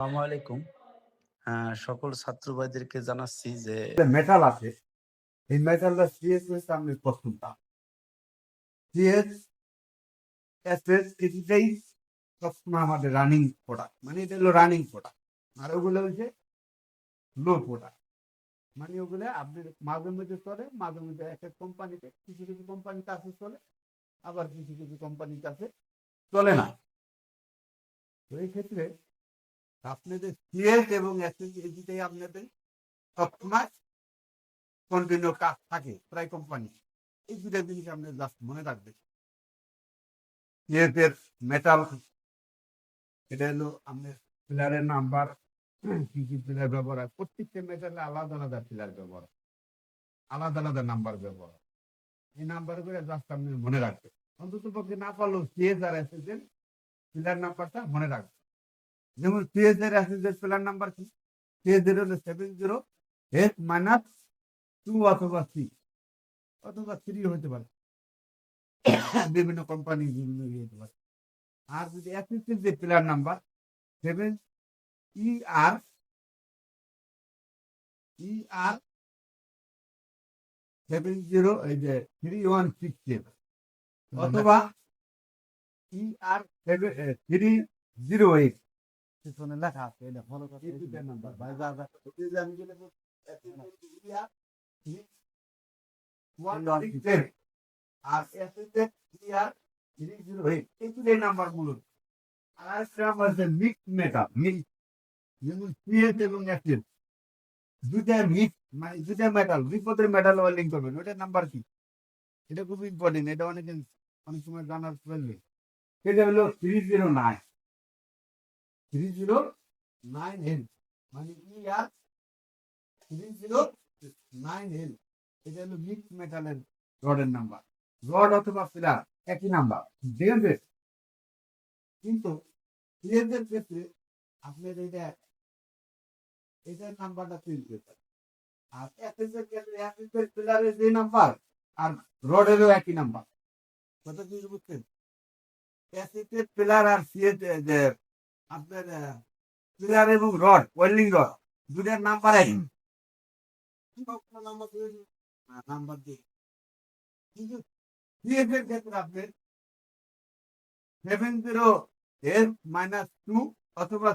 আসসালামু আলাইকুম। সকল ছাত্র ভাইদেরকে জানাচ্ছি যে মেটাল আছে, এই মেটালটা সিএস হচ্ছে আপনি প্রথমটা। সিএস এসএস এটাই সবসময় আমাদের রানিং প্রোডাক্ট, মানে এটা হলো রানিং প্রোডাক্ট। আর ওগুলো হচ্ছে লো প্রোডাক্ট, মানে ওগুলো আপনি মাঝে মধ্যে চলে, মাঝে মধ্যে এক এক কোম্পানিতে, কিছু কিছু কোম্পানির কাছে চলে, আবার কিছু কিছু কোম্পানির কাছে চলে না। তো এই ক্ষেত্রে আপনাদের সিএস এবং এসএস এই দুটাই আপনাদের সবসময় কন্টিনিউ কাজ থাকে প্রায় কোম্পানি। এই দুটা জিনিস আপনি জাস্ট মনে রাখবেন। সিএস এর মেটাল, এটা হলো আপনার পিলারের নাম্বার, কি কি পিলার ব্যবহার হয়, প্রত্যেকটা মেটালে আলাদা আলাদা পিলার ব্যবহার হয়, আলাদা আলাদা নাম্বার ব্যবহার হয়। এই নাম্বার করে জাস্ট আপনি মনে রাখবেন। অন্তত পক্ষে না পারলেও সিএস আর এসএস এর পিলার নাম্বারটা মনে রাখবেন। যেমন সিএস এর এসএস এর পিলার নাম্বার কি? সিএস এর হলো 70S-2 অথবা 3 অথবা 3 হতে পারে, বিভিন্ন কোম্পানি বিভিন্ন হতে পারে। আর যদি এসএস এর যে পিলার নাম্বার 7ER 3167 অথবা ER 308 পিছনে লেখা আছে, এটা ফলো করতে এই দুইটা নাম্বার ভাই যা যা আমি যেটা ER 167 আর ER 308 এই দুই নাম্বার গুলো। আর একটা নাম্বার আছে মিক্স মেটাল, মিক্স, যেমন সিএস এবং এসএস দুইটা মিক্স, মানে দুইটা মেটাল বিপদের মেটাল ওয়েল্ডিং করবেন, ওইটার নাম্বার কি? এটা খুব ইম্পর্টেন্ট, এটা অনেক সময় জানার প্রয়োজন। সেটা হলো 309L, মানে ER 309L। এটা হলো মিক্স মেটালের রডের নাম্বার। রড অথবা পিলার একই নাম্বার, ঠিক আছে? কিন্তু সিএসের ক্ষেত্রে আপনার এটার নাম্বারটা চেঞ্জ করতে হবে। আর এসএসের ক্ষেত্রে এসএসের পিলারের যে নাম্বার আর রডেরও একই নাম্বার। কথা কি বুঝছেন? এসএসের পিলার আর সিএস যে আপনার পিলার এবং রড, ওয়েল্ডিং রড দুটার নাম্বার একই। নাম্বার দিয়ে কিন্তু সিএসের ক্ষেত্রে আপনার 70S-2 অথবা